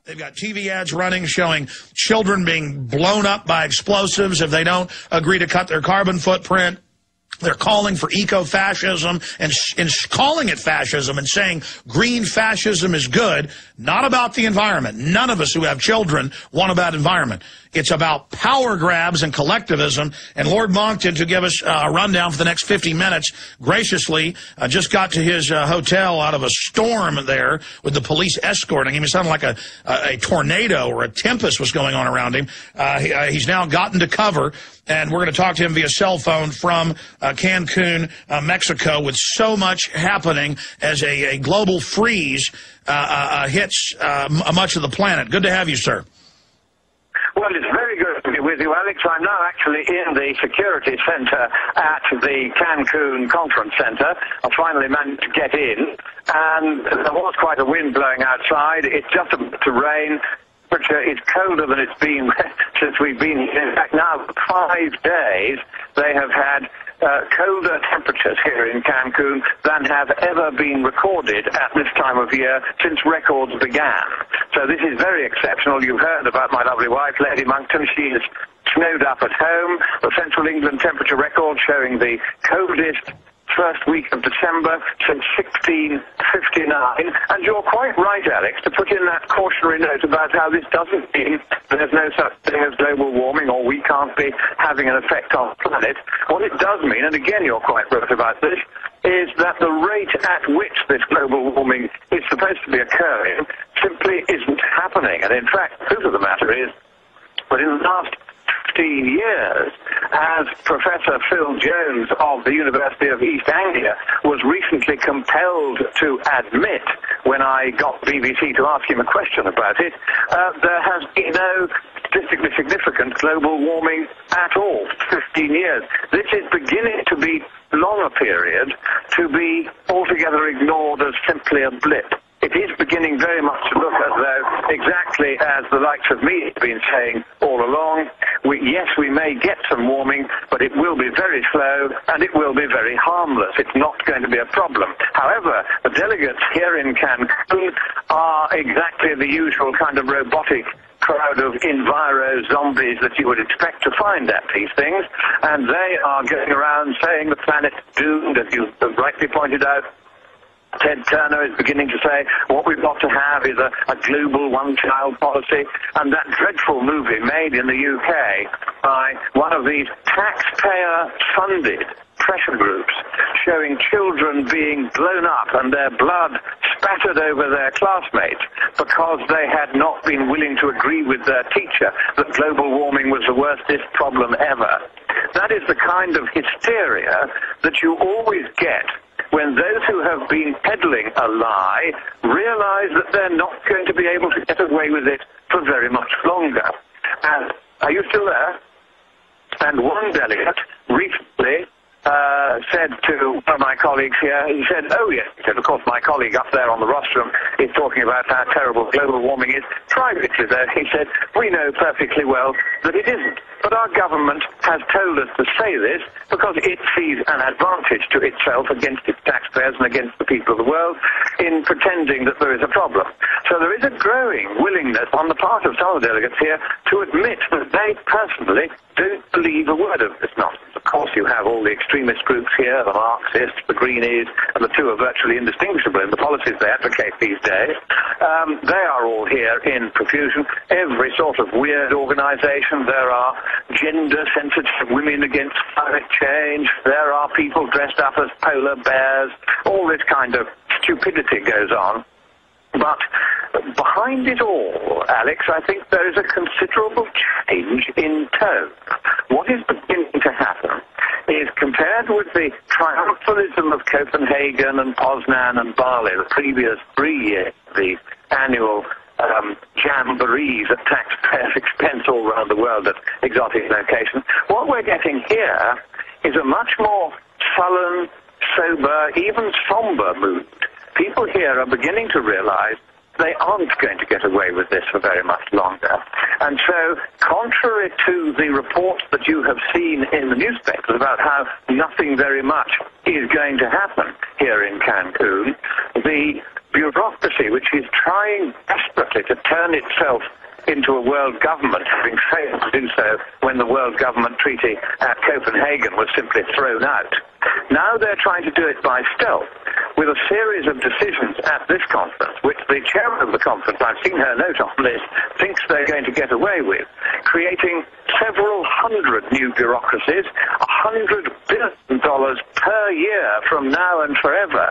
They've got TV ads running showing children being blown up by explosives if they don't agree to cut their carbon footprint. They're calling for eco-fascism and calling it fascism and saying green fascism is good, not about the environment. None of us who have children want about environment. It's about power grabs and collectivism. And Lord Monckton, to give us a rundown for the next 50 minutes, graciously just got to his hotel out of a storm there with the police escorting him. It sounded like a tornado or a tempest was going on around him. He's now gotten to cover. And we're going to talk to him via cell phone from Cancun, Mexico, with so much happening as a global freeze hits much of the planet. Good to have you, sir. Well, it's very good to be with you, Alex. I'm now actually in the security center at the Cancun Conference Center. I finally managed to get in, and there was quite a wind blowing outside. It's just about to rain. It's colder than it's been since we've been here. In fact, now for 5 days, they have had colder temperatures here in Cancun than have ever been recorded at this time of year since records began. So this is very exceptional. You've heard about my lovely wife, Lady Monckton. She is snowed up at home. The Central England temperature record showing the coldest first week of December since 1659. And you're quite right, Alex, to put in that cautionary note about how this doesn't mean there's no such thing as global warming or we can't be having an effect on the planet. What it does mean, and again you're quite right about this, is that the rate at which this global warming is supposed to be occurring simply isn't happening. And in fact, the truth of the matter is that in the last 15 years, as Professor Phil Jones of the University of East Anglia was recently compelled to admit when I got BBC to ask him a question about it, there has been no statistically significant global warming at all for 15 years. This is beginning to be long a period to be altogether ignored as simply a blip. It is beginning very much to look as though, exactly as the likes of me have been saying all along, yes, we may get some warming, but it will be very slow and it will be very harmless. It's not going to be a problem. However, the delegates here in Cancun are exactly the usual kind of robotic crowd of enviro zombies that you would expect to find at these things, and they are going around saying the planet's doomed, as you rightly pointed out. Ted Turner is beginning to say what we've got to have is a global one-child policy, and that dreadful movie made in the UK by one of these taxpayer-funded pressure groups showing children being blown up and their blood spattered over their classmates because they had not been willing to agree with their teacher that global warming was the worstest problem ever. That is the kind of hysteria that you always get when those who have been peddling a lie realize that they're not going to be able to get away with it for very much longer. And are you still there? And one delegate recently said to one of my colleagues here, he said, oh yes, he said, of course my colleague up there on the rostrum is talking about how terrible global warming is. Privately though, he said, we know perfectly well that it isn't. But our government has told us to say this because it sees an advantage to itself against its taxpayers and against the people of the world in pretending that there is a problem. So there is a growing willingness on the part of some of the delegates here to admit that they personally don't believe a word of this nonsense. Of course, you have all the extremist groups here, the Marxists, the Greenies, and the two are virtually indistinguishable in the policies they advocate these days. They are all here in profusion. Every sort of weird organization. There are gender-sensitive women against climate change. There are people dressed up as polar bears. All this kind of stupidity goes on. But behind it all, Alex, I think there is a considerable change in tone. What is beginning to happen is, compared with the triumphalism of Copenhagen and Poznan and Bali, the previous 3 years, the annual jamborees at taxpayers' expense all around the world at exotic locations, what we're getting here is a much more sullen, sober, even somber mood. People here are beginning to realize they aren't going to get away with this for very much longer. And so, contrary to the reports that you have seen in the newspapers about how nothing very much is going to happen here in Cancun, the bureaucracy which is trying desperately to turn itself into a world government, having failed to do so when the World Government Treaty at Copenhagen was simply thrown out. Now they're trying to do it by stealth with a series of decisions at this conference, which the chairman of the conference, I've seen her note on this, thinks they're going to get away with, creating several hundred new bureaucracies, $100 billion per year from now and forever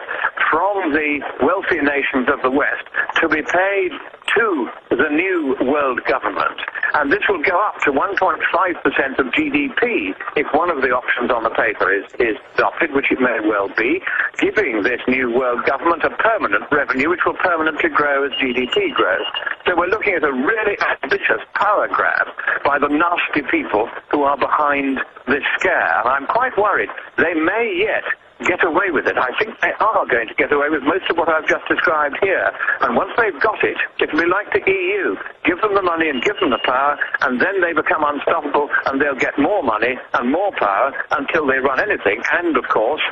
from the wealthy nations of the West to be paid to the new world government. And this will go up to 1.5% of GDP if one of the options on the paper is adopted, which it may well be, giving this new world government a permanent revenue which will permanently grow as GDP grows. So we're looking at a really ambitious power grab by the nasty people who are behind this scare. And I'm quite worried they may yet get away with it. I think they are going to get away with most of what I've just described here. And once they've got it, it'll be like the EU. Give them the money and give them the power, and then they become unstoppable, and they'll get more money and more power until they run anything. And, of course,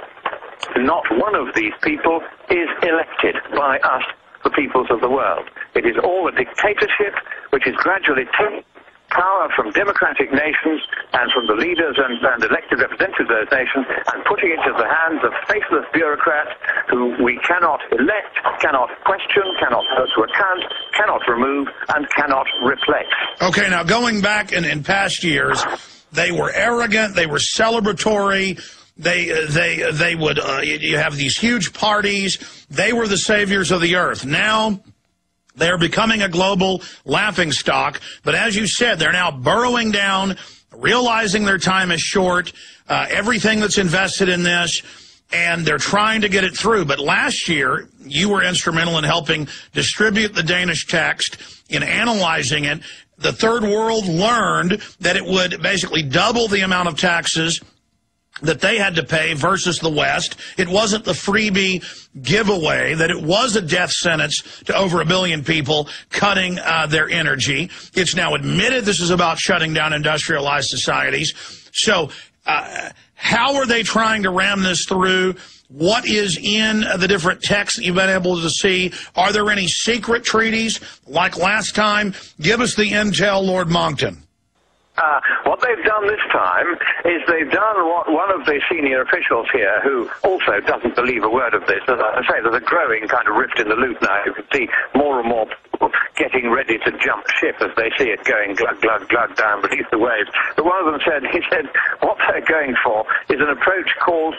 not one of these people is elected by us, the peoples of the world. It is all a dictatorship which is gradually taking power from democratic nations and from the leaders and elected representatives of those nations and putting it into the hands of faithless bureaucrats who we cannot elect, cannot question, cannot hold to account, cannot remove, and cannot replace. Okay, now going back in past years, they were arrogant, they were celebratory, they would, you have these huge parties, they were the saviors of the earth. Now, they're becoming a global laughingstock, but as you said, they're now burrowing down, realizing their time is short, everything that's invested in this, and they're trying to get it through. But last year, you were instrumental in helping distribute the Danish text, in analyzing it. The Third World learned that it would basically double the amount of taxes that they had to pay versus the West. It wasn't the freebie giveaway, that it was a death sentence to over 1 billion people cutting their energy. It's now admitted this is about shutting down industrialized societies. So how are they trying to ram this through? What is in the different texts that you've been able to see? Are there any secret treaties like last time? Give us the intel, Lord Monckton. What they've done this time is they've done what one of the senior officials here, who also doesn't believe a word of this, as I say, there's a growing kind of rift in the loop now. You can see more and more people getting ready to jump ship as they see it going glug, glug, glug down beneath the waves. But one of them said, he said, what they're going for is an approach called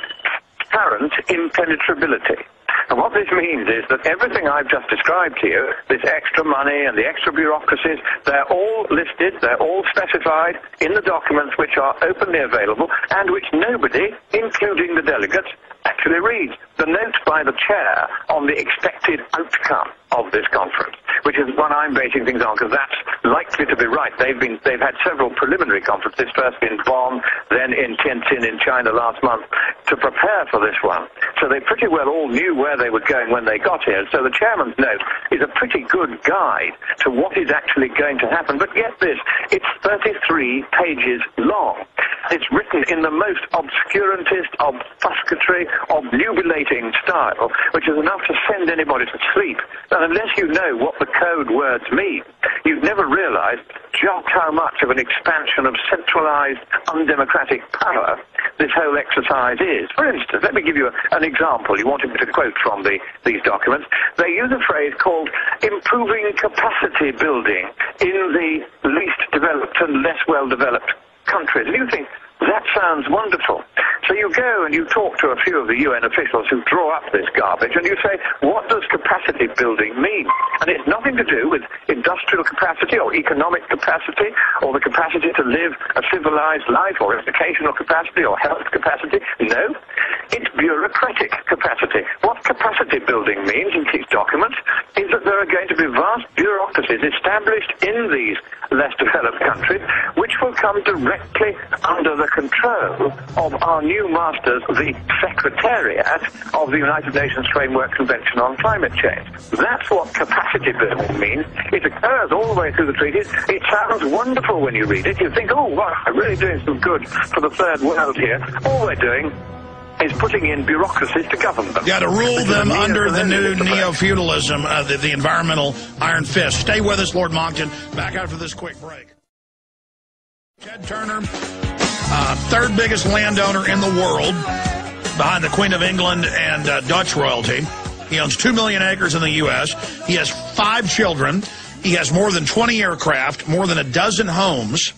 transparent impenetrability. And what this means is that everything I've just described to you, this extra money and the extra bureaucracies, they're all listed, they're all specified in the documents which are openly available and which nobody, including the delegates, actually reads. The note by the chair on the expected outcome of this conference, which is what I'm basing things on, because that's likely to be right. They've had several preliminary conferences, first in Bonn, then in Tianjin in China last month, to prepare for this one. So they pretty well all knew where they were going when they got here. So the chairman's note is a pretty good guide to what is actually going to happen. But get this, it's 33 pages long. It's written in the most obscurantist, obfuscatory, obnubilating style, which is enough to send anybody to sleep. And unless you know what the code words mean, you've never realized just how much of an expansion of centralized, undemocratic power this whole exercise is. For instance, let me give you an example. You wanted me to quote from these documents. They use a phrase called improving capacity building in the least developed and less well-developed countries. And you think, that sounds wonderful. So you go and you talk to a few of the UN officials who draw up this garbage, and you say, what does capacity building mean? And it's nothing to do with industrial capacity or economic capacity or the capacity to live a civilized life or educational capacity or health capacity. No, it's bureaucratic capacity. What capacity building means in these documents is that there are going to be vast bureaucracies established in these less developed countries which will come directly under the control of our new masters, the Secretariat of the United Nations Framework Convention on Climate Change. That's what capacity building means. It occurs all the way through the treaties. It sounds wonderful when you read it. You think, oh, wow, I'm really doing some good for the third world here. All we're doing is putting in bureaucracies to govern them. Yeah, to rule them under the new neo-feudalism, the environmental iron fist. Stay with us, Lord Monckton. Back after this quick break. Ted Turner, third biggest landowner in the world, behind the Queen of England and Dutch royalty. He owns 2 million acres in the U.S. He has 5 children. He has more than 20 aircraft, more than a dozen homes.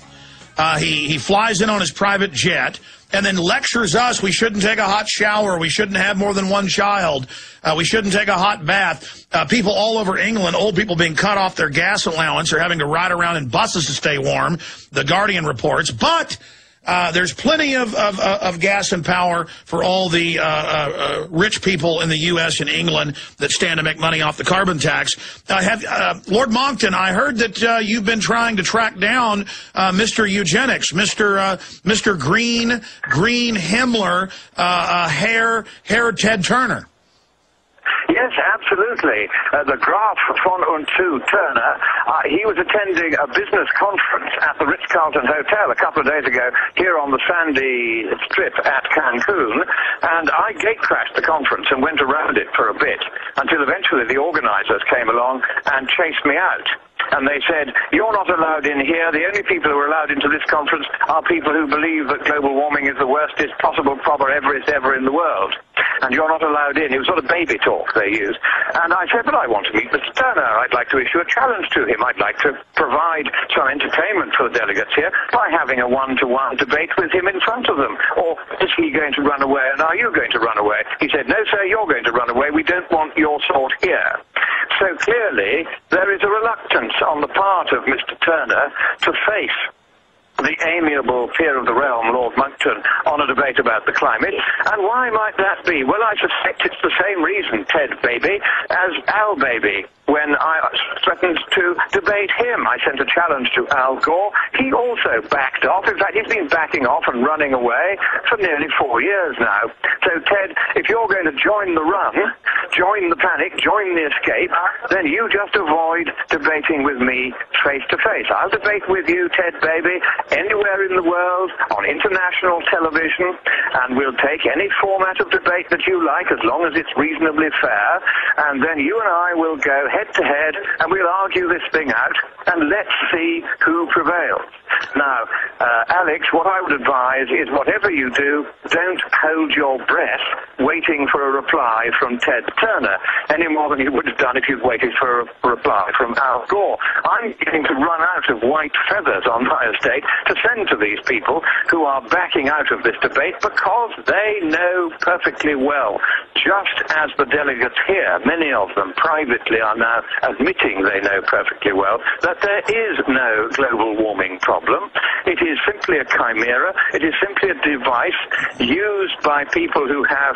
He flies in on his private jet and then lectures us we shouldn't take a hot shower, we shouldn't have more than one child, we shouldn't take a hot bath. People all over England, old people being cut off their gas allowance or having to ride around in buses to stay warm, The Guardian reports. But there's plenty of gas and power for all the rich people in the U.S. and England that stand to make money off the carbon tax. Lord Monckton, I heard that you've been trying to track down Mr. Eugenics, Mr. Green Himmler, hair Ted Turner. Yes, absolutely. The Graf von und zu Turner, he was attending a business conference at the Ritz-Carlton Hotel a couple of days ago here on the sandy strip at Cancun, and I gate-crashed the conference and went around it for a bit until eventually the organizers came along and chased me out. And they said, you're not allowed in here. The only people who are allowed into this conference are people who believe that global warming is the worstest possible problem ever in the world. And you're not allowed in. It was sort of baby talk they used. And I said, but I want to meet Mr. Turner. I'd like to issue a challenge to him. I'd like to provide some entertainment for the delegates here by having a one-to-one debate with him in front of them. Or is he going to run away and are you going to run away? He said, no, sir, you're going to run away. We don't want your sort here. So clearly, there is a reluctance on the part of Mr. Turner to face the amiable peer of the realm, Lord Monckton, on a debate about the climate. And why might that be? Well, I suspect it's the same reason, Ted Baby, as Al Baby, when I threatened to debate him. I sent a challenge to Al Gore. He also backed off. In fact, he's been backing off and running away for nearly 4 years now. So, Ted, if you're going to join the run, join the panic, join the escape, then you just avoid debating with me face to face. I'll debate with you, Ted Baby, anywhere in the world, on international television, and we'll take any format of debate that you like as long as it's reasonably fair, and then you and I will go head to head and we'll argue this thing out and let's see who prevails. Now, Alex, what I would advise is whatever you do, don't hold your breath waiting for a reply from Ted Turner any more than you would have done if you'd waited for a reply from Al Gore. I'm beginning to run out of white feathers on my estate to send to these people who are backing out of this debate because they know perfectly well, just as the delegates here, many of them privately are now admitting they know perfectly well, that there is no global warming problem. It is simply a chimera. It is simply a device used by people who have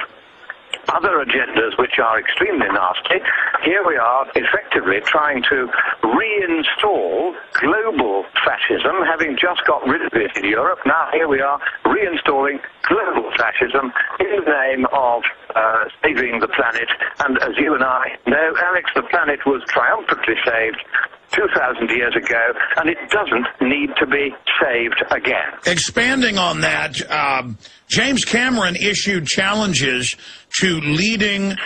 other agendas which are extremely nasty. Here we are effectively trying to reinstall global fascism, having just got rid of it in Europe. Now here we are reinstalling global fascism in the name of saving the planet. And as you and I know, Alex, the planet was triumphantly saved 2,000 years ago, and it doesn't need to be saved again. Expanding on that, James Cameron issued challenges to leading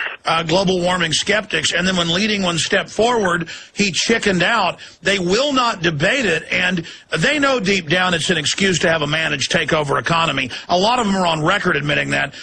global warming skeptics, and then when leading one step forward, he chickened out. They will not debate it, and they know deep down it's an excuse to have a managed takeover economy. A lot of them are on record admitting that.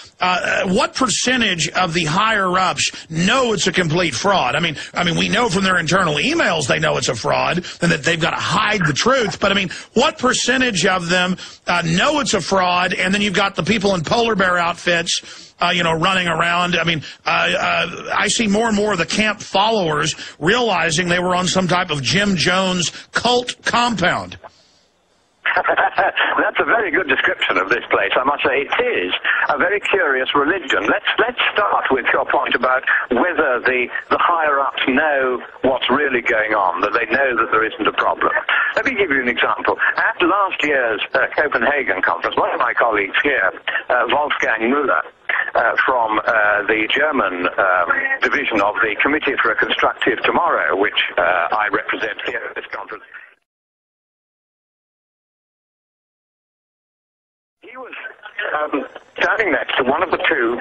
What percentage of the higher-ups know it's a complete fraud? I mean, we know from their internal emails they know it's a fraud and that they've got to hide the truth, but I mean, what percentage of them know it's a fraud, and then you've got the people in polar bear outfits running around. I mean, I see more and more of the camp followers realizing they were on some type of Jim Jones cult compound. That's a very good description of this place. I must say it is a very curious religion. Let's start with your point about whether the higher-ups know what's really going on, that they know that there isn't a problem. Let me give you an example. At last year's Copenhagen conference, one of my colleagues here, Wolfgang Müller, from the German division of the Committee for a Constructive Tomorrow, which I represent here at this conference, standing next to one of the two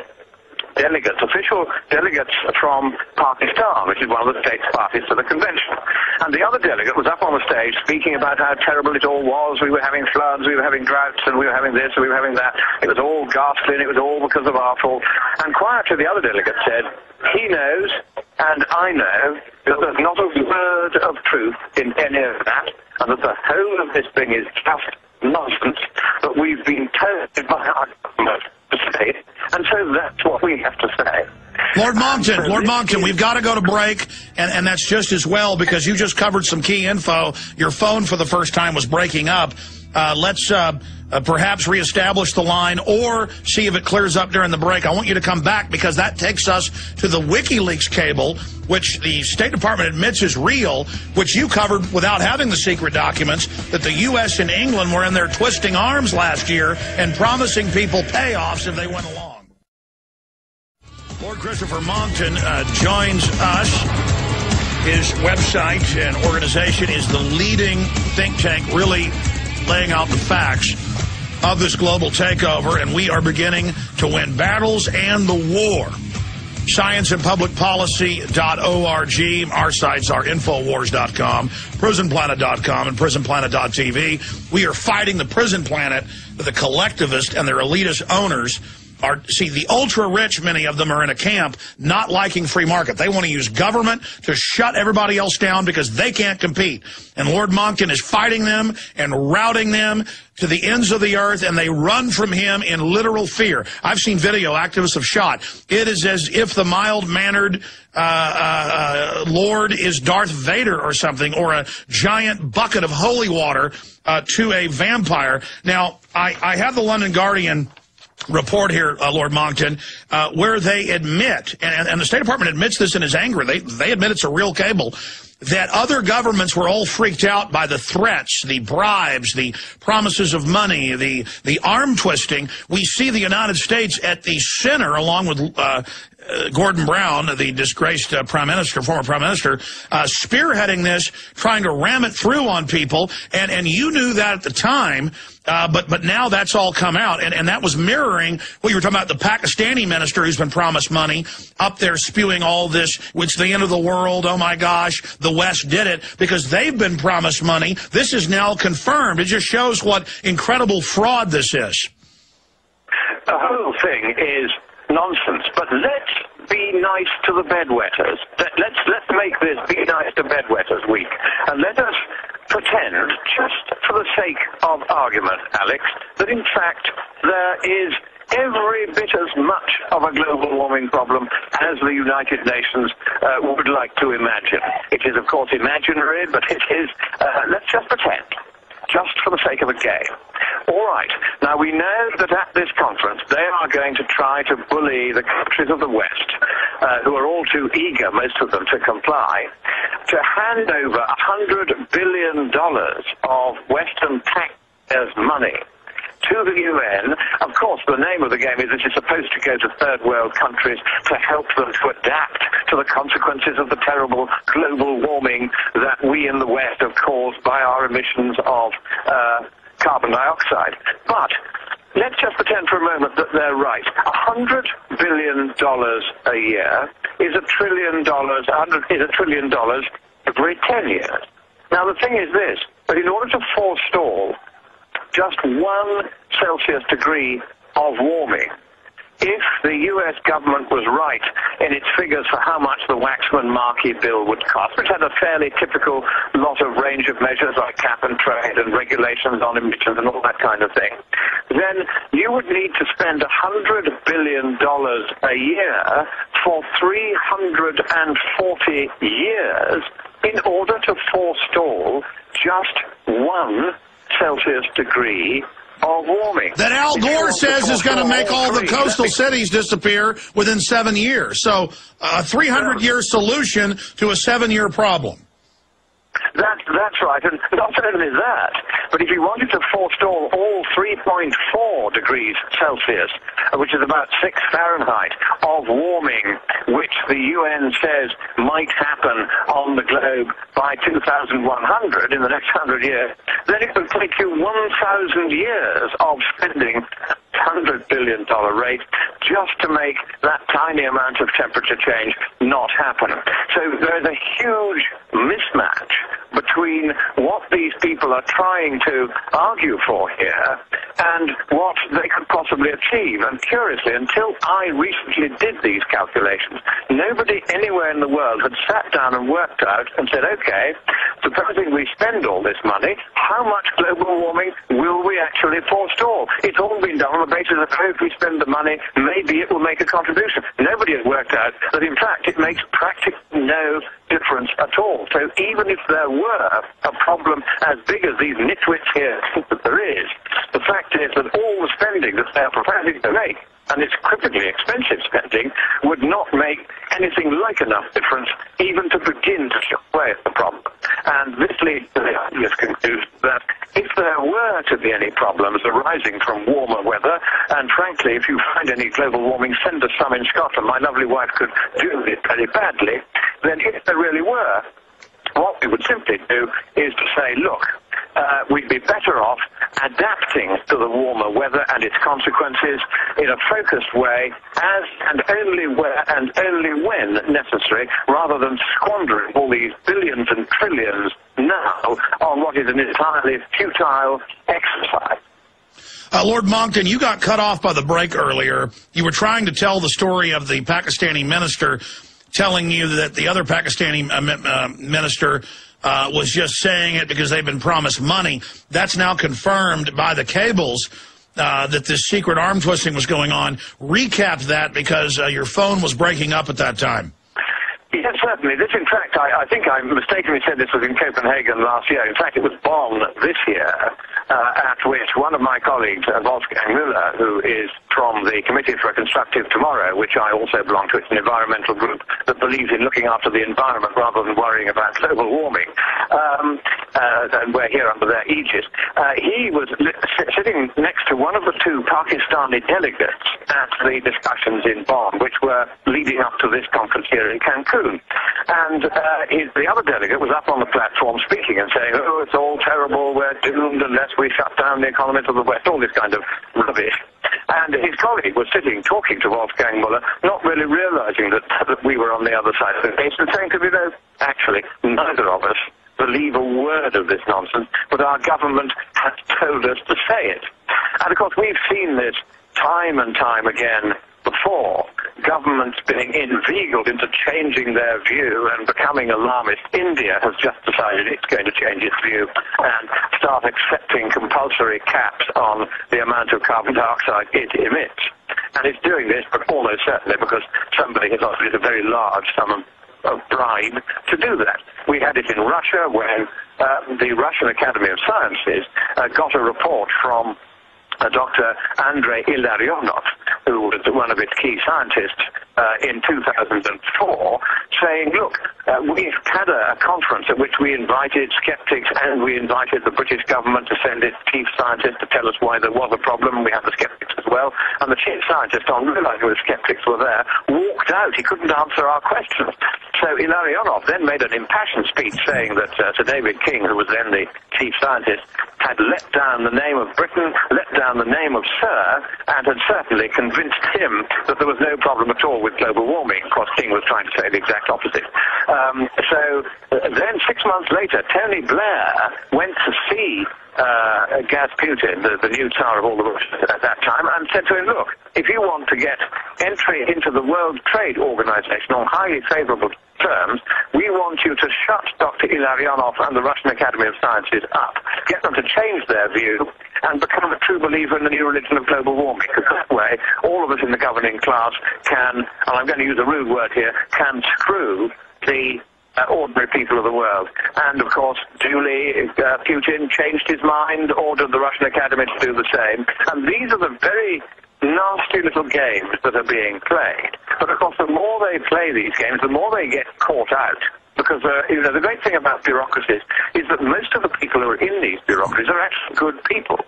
delegates, official delegates from Pakistan, which is one of the state's parties to the convention. And the other delegate was up on the stage speaking about how terrible it all was. We were having floods, we were having droughts, and we were having this, and we were having that. It was all ghastly, and it was all because of our fault. And quietly, the other delegate said, he knows, and I know, that there's not a word of truth in any of that, and that the whole of this thing is just nonsense, but we've been told by our government to say it, and so that's what we have to say. Lord Monckton, we've got to go to break, and that's just as well, because you just covered some key info. Your phone for the first time was breaking up. Let's perhaps reestablish the line or see if it clears up during the break. I want you to come back, because that takes us to the WikiLeaks cable, which the State Department admits is real, which you covered without having the secret documents, that the U.S. and England were in there twisting arms last year and promising people payoffs if they went along. Lord Christopher Monckton joins us. His website and organization is the leading think tank, really laying out the facts of this global takeover, and we are beginning to win battles and the war. Scienceandpublicpolicy.org. Our sites are Infowars.com, PrisonPlanet.com, and PrisonPlanet.tv. We are fighting the prison planet, the collectivist and their elitist owners. See, the ultra-rich, many of them are in a camp not liking free market. They want to use government to shut everybody else down because they can't compete. And Lord Monckton is fighting them and routing them to the ends of the earth, and they run from him in literal fear. I've seen video activists have shot. It is as if the mild-mannered Lord is Darth Vader or something, or a giant bucket of holy water to a vampire. Now, I have the London Guardian report here, Lord Monckton, where they admit, and the State Department admits this in his anger, they admit it's a real cable, that other governments were all freaked out by the threats, the bribes, the promises of money, the arm twisting. We see the United States at the center, along with Gordon Brown, the disgraced former prime minister, spearheading this, trying to ram it through on people, and you knew that at the time, but now that's all come out, and that was mirroring what you were talking about, the Pakistani minister who's been promised money, up there spewing all this, it's the end of the world, oh my gosh, the West did it, because they've been promised money. This is now confirmed. It just shows what incredible fraud this is. The whole thing is nonsense, but let's be nice to the bedwetters. Let's make this Be Nice to Bedwetters week, and let us pretend, just for the sake of argument, Alex, that in fact there is every bit as much of a global warming problem as the United Nations would like to imagine. It is, of course, imaginary, but it is, let's just pretend, just for the sake of a game. All right. Now, we know that at this conference, they are going to try to bully the countries of the West, who are all too eager, most of them, to comply, to hand over $100 billion of Western taxpayers' money to the UN. Of course, the name of the game is this is supposed to go to third world countries to help them to adapt to the consequences of the terrible global warming that we in the West have caused by our emissions of carbon dioxide. But let's just pretend for a moment that they're right. $100 billion a year is $1 trillion every 10 years. Now, the thing is this, that in order to forestall just 1 Celsius degree of warming, if the U.S. government was right in its figures for how much the Waxman-Markey bill would cost, which had a fairly typical lot of range of measures like cap and trade and regulations on emissions and all that kind of thing, then you would need to spend $100 billion a year for 340 years in order to forestall just 1 Celsius degree of warming. That Al Gore says is going to make all the coastal cities disappear within 7 years. So a 300-year solution to a 7-year problem. That's right, and not only that, but if you wanted to forestall all 3.4 degrees Celsius, which is about 6 Fahrenheit, of warming, which the UN says might happen on the globe by 2100, in the next 100 years, then it would take you 1,000 years of spending $600 billion rate just to make that tiny amount of temperature change not happen. So there's a huge mismatch between what these people are trying to argue for here and what they could possibly achieve. And curiously, until I recently did these calculations, nobody anywhere in the world had sat down and worked out and said, okay, supposing we spend all this money, how much global warming will we actually forestall? It's all been done on the basis of, oh, if we spend the money, maybe it will make a contribution. Nobody has worked out that, in fact, it makes practically no difference at all. So even if there were a problem as big as these nitwits here think that there is, the fact is that all the spending that they're proposing to make, and it's critically expensive spending, would not make anything like enough difference even to begin to chip away at the problem. And this leads to the obvious conclusion that if there were to be any problems arising from warmer weather, and frankly, if you find any global warming, send us some in Scotland. My lovely wife could do it very badly. Then if there really were, what we would simply do is to say, look, we'd be better off adapting to the warmer weather and its consequences in a focused way as and only where and only when necessary, rather than squandering all these billions and trillions now on what is an entirely futile exercise. Lord Monckton, you got cut off by the break earlier. You were trying to tell the story of the Pakistani minister telling you that the other Pakistani minister was just saying it because they've been promised money. That's now confirmed by the cables that this secret arm twisting was going on. Recap that, because your phone was breaking up at that time. Yes, certainly. This, in fact, I think I mistakenly said this was in Copenhagen last year. In fact, it was Bonn this year, at which one of my colleagues, Wolfgang Müller, who is from the Committee for a Constructive Tomorrow, which I also belong to, it's an environmental group that believes in looking after the environment rather than worrying about global warming, and we're here under their aegis. He was sitting next to one of the two Pakistani delegates at the discussions in Bonn, which were leading up to this conference here in Cancun. And the other delegate was up on the platform speaking and saying, oh, it's all terrible, we're doomed unless we shut down the economy to the West, all this kind of rubbish. And his colleague was sitting talking to Wolfgang Müller, not really realizing that we were on the other side of the case, and saying to me, no, actually, neither of us believe a word of this nonsense, but our government has told us to say it. And of course, we've seen this time and time again before, governments being inveigled into changing their view and becoming alarmist. India has just decided it's going to change its view and start accepting compulsory caps on the amount of carbon dioxide it emits. And it's doing this, but almost certainly because somebody has offered it a very large sum of bribe to do that. We had it in Russia when the Russian Academy of Sciences got a report from Dr. Andrei Ilarionov, who was one of its key scientists in 2004, saying, look, we've had a conference at which we invited skeptics and we invited the British government to send its chief scientist to tell us why there was a problem. We had the skeptics as well. And the chief scientist, on realizing the skeptics were there, walked out. He couldn't answer our questions. So Ilarionov then made an impassioned speech saying that Sir David King, who was then the chief scientist, had let down the name of Britain, let down the name of Sir, and had certainly convinced him that there was no problem at all with global warming. Of course, King was trying to say the exact opposite. So then 6 months later, Tony Blair went to see Gaz Putin, the new Tsar of all the Russians at that time, and said to him, look, if you want to get entry into the World Trade Organization on highly favorable terms, we want you to shut Dr. Ilarionov and the Russian Academy of Sciences up, get them to change their view, and become a true believer in the new religion of global warming. Because that way, all of us in the governing class can, and I'm going to use a rude word here, can screw the ordinary people of the world. And of course, duly, Putin changed his mind, ordered the Russian Academy to do the same. And these are the very nasty little games that are being played. But of course, the more they play these games, the more they get caught out. Because, the great thing about bureaucracies is that most of the people who are in these bureaucracies are actually good people.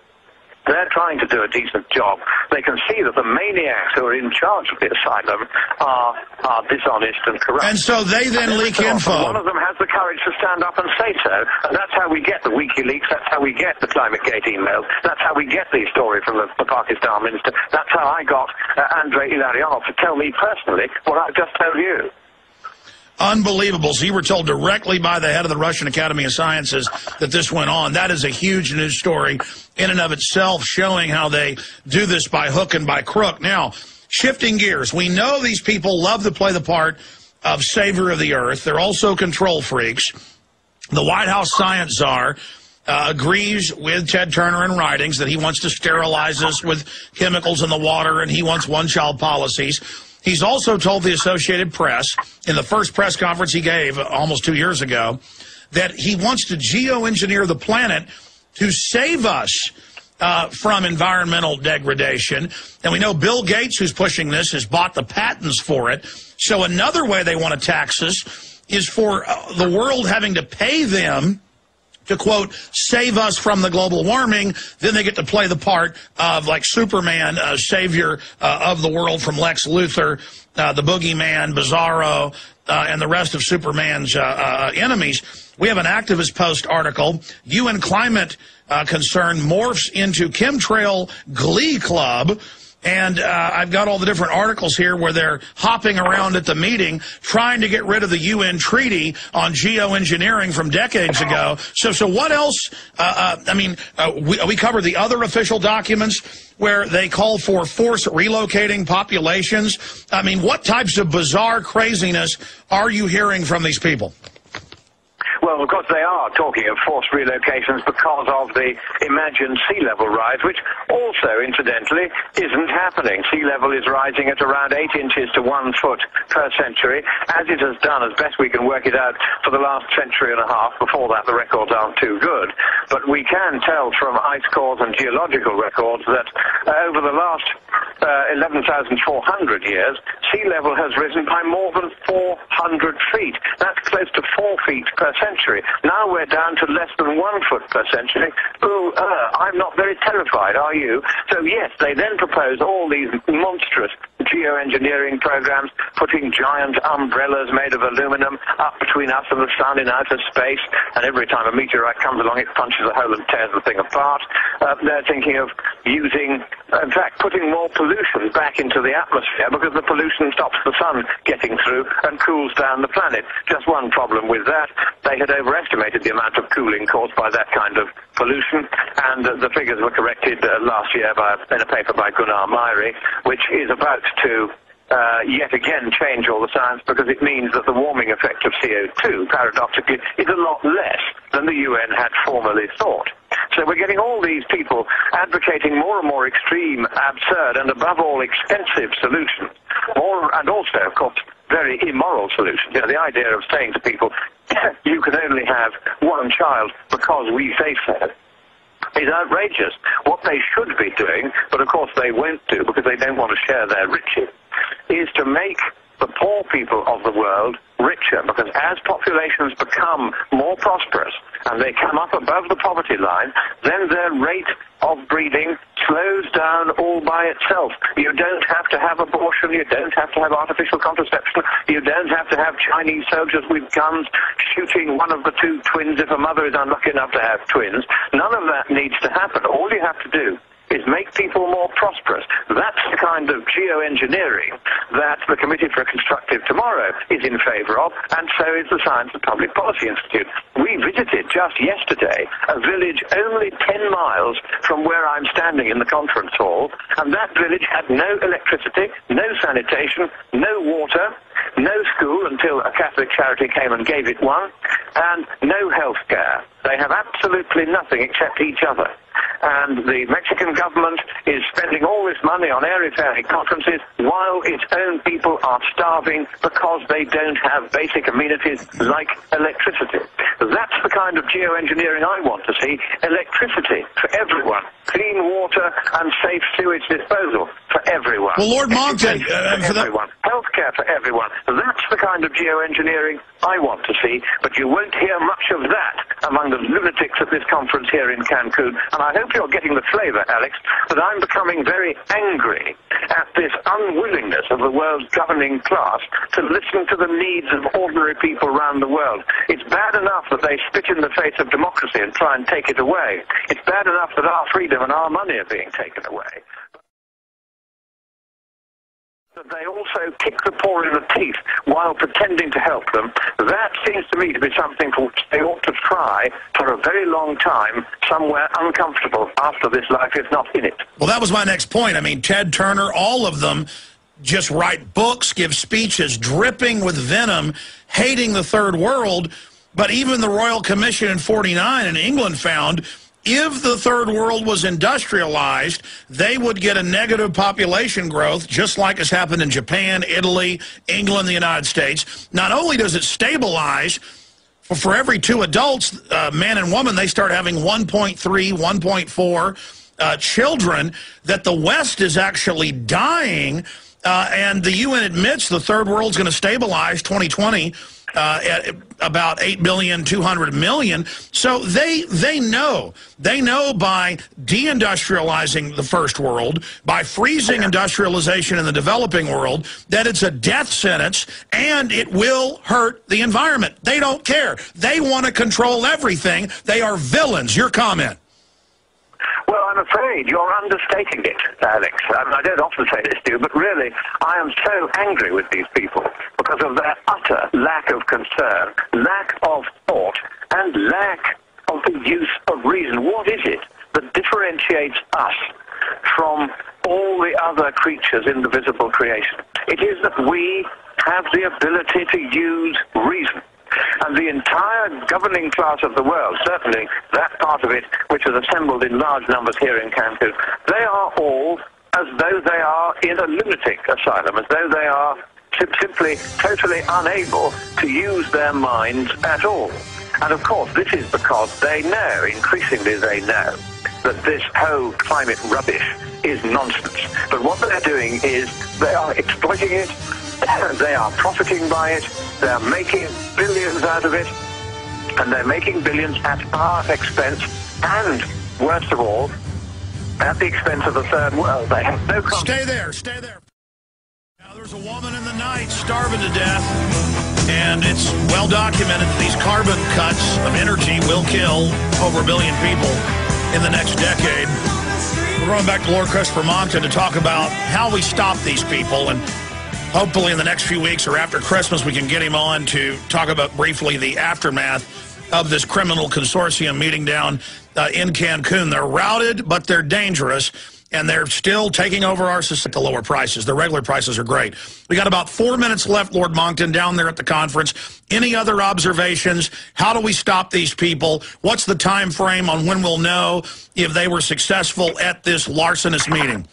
they're trying to do a decent job. They can see that the maniacs who are in charge of the asylum are dishonest and corrupt. And so they then leak info. One of them has the courage to stand up and say so, and that's how we get the WikiLeaks, that's how we get the ClimateGate emails, that's how we get the story from the Pakistan minister, that's how I got Andrei Ilarionov to tell me personally what I've just told you. Unbelievable. So you were told directly by the head of the Russian Academy of Sciences that this went on. That is a huge news story in and of itself, showing how they do this by hook and by crook. Now, shifting gears, we know these people love to play the part of savior of the earth. They're also control freaks. The White House science czar agrees with Ted Turner in writings that he wants to sterilize us with chemicals in the water, and he wants one-child policies. He's also told the Associated Press in the first press conference he gave almost 2 years ago that he wants to geoengineer the planet to save us from environmental degradation. And we know Bill Gates, who's pushing this, has bought the patents for it. So another way they want to tax us is for the world having to pay them to, quote, save us from the global warming. Then they get to play the part of, like, Superman, savior of the world from Lex Luthor, the boogeyman, Bizarro, and the rest of Superman's enemies. We have an Activist Post article, UN climate concern morphs into chemtrail glee club. And I've got all the different articles here where they're hopping around at the meeting trying to get rid of the UN treaty on geoengineering from decades ago. So what else? We covered the other official documents where they call for force relocating populations. I mean, what types of bizarre craziness are you hearing from these people? Well, of course, they are talking of forced relocations because of the imagined sea level rise, which also, incidentally, isn't happening. Sea level is rising at around 8 inches to 1 foot per century, as it has done, as best we can work it out, for the last century and a half. Before that, the records aren't too good. But we can tell from ice cores and geological records that over the last 11,400 years, sea level has risen by more than 400 feet. That's close to 4 feet per century. Now we're down to less than 1 foot per century. Ooh, I'm not very terrified, are you? So yes, they then propose all these monstrous geoengineering programs, putting giant umbrellas made of aluminum up between us and the sun in outer space, and every time a meteorite comes along, it punches a hole and tears the thing apart. They're thinking of using, in fact, putting more pollution back into the atmosphere because the pollution stops the sun getting through and cools down the planet. Just one problem with that, they had overestimated the amount of cooling caused by that kind of pollution, and the figures were corrected last year in a paper by Gunnar Myhre, which is about to yet again change all the science, because it means that the warming effect of CO2, paradoxically, is a lot less than the UN had formerly thought. So we're getting all these people advocating more and more extreme, absurd, and above all expensive solutions, and also, of course, very immoral solutions. You know, the idea of saying to people, you can only have one child because we say so, is outrageous. What they should be doing, but of course they won't do because they don't want to share their riches, is to make the poor people of the world richer, because as populations become more prosperous and they come up above the poverty line, then their rate of breeding slows down all by itself. You don't have to have abortion, you don't have to have artificial contraception, you don't have to have Chinese soldiers with guns shooting one of the two twins if a mother is unlucky enough to have twins. None of that needs to happen. All you have to do is make people more prosperous. That's the kind of geoengineering that the Committee for a Constructive Tomorrow is in favour of, and so is the Science and Public Policy Institute. We visited just yesterday a village only 10 miles from where I'm standing in the conference hall, and that village had no electricity, no sanitation, no water, no school until a Catholic charity came and gave it one, and no health care. They have absolutely nothing except each other. And the Mexican government is spending all this money on airy-fairy conferences while its own people are starving because they don't have basic amenities like electricity. That's the kind of geoengineering I want to see. Electricity for everyone. Clean water and safe sewage disposal for everyone. Well, Lord Monckton, for everyone. Healthcare for everyone. That's the kind of geoengineering I want to see, but you won't hear much of that among the lunatics at this conference here in Cancun. And I hope you're getting the flavour, Alex, that I'm becoming very angry at this unwillingness of the world's governing class to listen to the needs of ordinary people around the world. It's bad enough that they spit in the face of democracy and try and take it away. It's bad enough that our freedom and our money are being taken away. But they also kick the poor in the teeth while pretending to help them. That seems to me to be something for which they ought to try for a very long time, somewhere uncomfortable after this life is not in it. Well, that was my next point. I mean, Ted Turner, all of them just write books, give speeches dripping with venom, hating the third world. But even the Royal Commission in '49 in England found if the third world was industrialized, they would get a negative population growth, just like has happened in Japan, Italy, England, the United States. Not only does it stabilize, for every 2 adults, man and woman, they start having 1.3, 1.4 children, that the West is actually dying, and the UN admits the third world's going to stabilize 2020 at about 8,200,000,000. So they know by deindustrializing the first world, by freezing industrialization in the developing world, that it's a death sentence and it will hurt the environment. They don't care. They want to control everything. They are villains. Your comment? Well, I'm afraid you're understating it, Alex. I don't often say this to you, but really, I am so angry with these people because of their utter lack of concern, lack of thought, and lack of the use of reason. What is it that differentiates us from all the other creatures in the visible creation? It is that we have the ability to use reason. And the entire governing class of the world, certainly that part of it which is assembled in large numbers here in Cancun, they are all as though they are in a lunatic asylum, as though they are simply totally unable to use their minds at all. And of course, this is because they know, increasingly they know, that this whole climate rubbish is nonsense. But what they're doing is they are exploiting it, they are profiting by it, they're making billions out of it, and they're making billions at our expense, and, worst of all, at the expense of the third world. They have no concept. Stay there, stay there. Now, there's a woman in the night starving to death, and it's well documented that these carbon cuts of energy will kill over 1 billion people in the next decade. We're going back to Lord Christopher Monckton to talk about how we stop these people, and hopefully in the next few weeks or after Christmas we can get him on to talk about briefly the aftermath of this criminal consortium meeting down in Cancun. They're routed, but they're dangerous, and they're still taking over our society at lower prices. The regular prices are great. We got about 4 minutes left, Lord Monckton, down there at the conference. Any other observations? How do we stop these people? What's the time frame on when we'll know if they were successful at this larcenous meeting?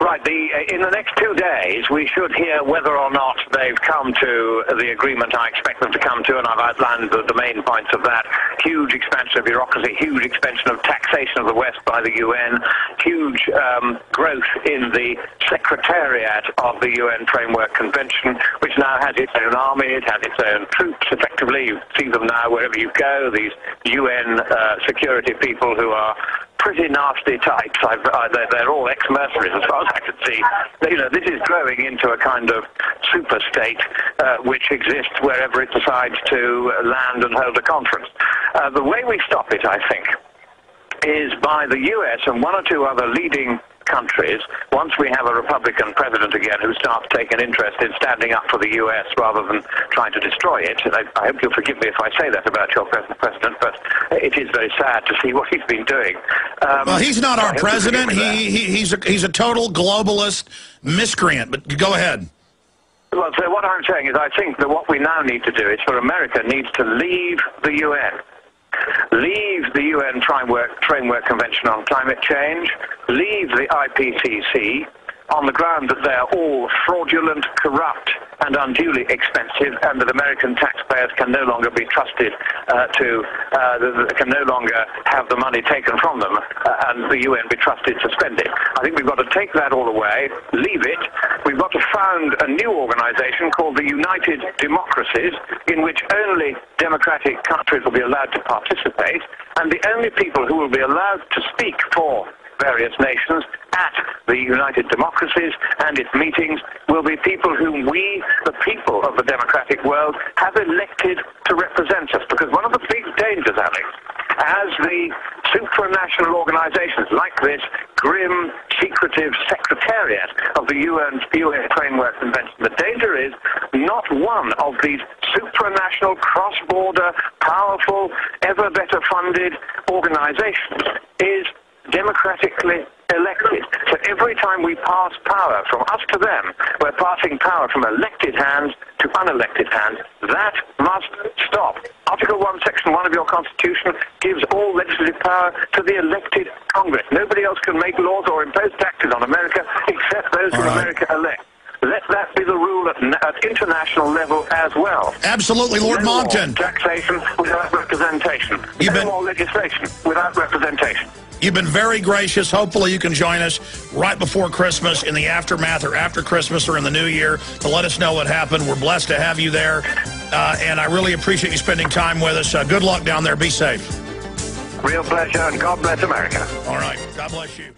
Right. In the next 2 days, we should hear whether or not they've come to the agreement I expect them to come to, and I've outlined the main points of that. Huge expansion of bureaucracy, huge expansion of taxation of the West by the UN, huge growth in the Secretariat of the UN Framework Convention, which now has its own army, it has its own troops, effectively. You see them now wherever you go, these UN security people who are pretty nasty types. They're all ex-mercenaries as far as I can see. You know, this is growing into a kind of super state which exists wherever it decides to land and hold a conference. The way we stop it, I think, is by the US and 1 or 2 other leading countries, once we have a Republican president again who starts taking interest in standing up for the US rather than trying to destroy it. And I hope you'll forgive me if I say that about your present president, but it is very sad to see what he's been doing. Well, he's not our president. He's a total globalist miscreant, but go ahead. Well, so what I'm saying is I think that what we now need to do is for America needs to leave the UN. Leave the UN Framework Convention on Climate Change, leave the IPCC on the ground that they're all fraudulent, corrupt and unduly expensive, and that American taxpayers can no longer be trusted can no longer have the money taken from them, and the UN be trusted to spend it. I think we've got to take that all away, leave it. We've got to found a new organization called the United Democracies, in which only democratic countries will be allowed to participate, and the only people who will be allowed to speak for various nations at the United Democracies and its meetings will be people whom we, the people of the democratic world, have elected to represent us. Because one of the big dangers, Alex, as the supranational organizations like this grim, secretive secretariat of the UN Framework Convention, the danger is not one of these supranational, cross-border, powerful, ever better funded organizations is democratically elected. So every time we pass power from us to them, we're passing power from elected hands to unelected hands. That must stop. Article 1, Section 1 of your Constitution gives all legislative power to the elected Congress. Nobody else can make laws or impose taxes on America except those whom America elects. Let that be the rule at international level as well. Absolutely, Lord Monckton. Taxation without representation. No more legislation without representation. You've been very gracious. Hopefully you can join us right before Christmas, in the aftermath, or after Christmas, or in the new year, to let us know what happened. We're blessed to have you there, and I really appreciate you spending time with us. Good luck down there. Be safe. Real pleasure, and God bless America. All right. God bless you.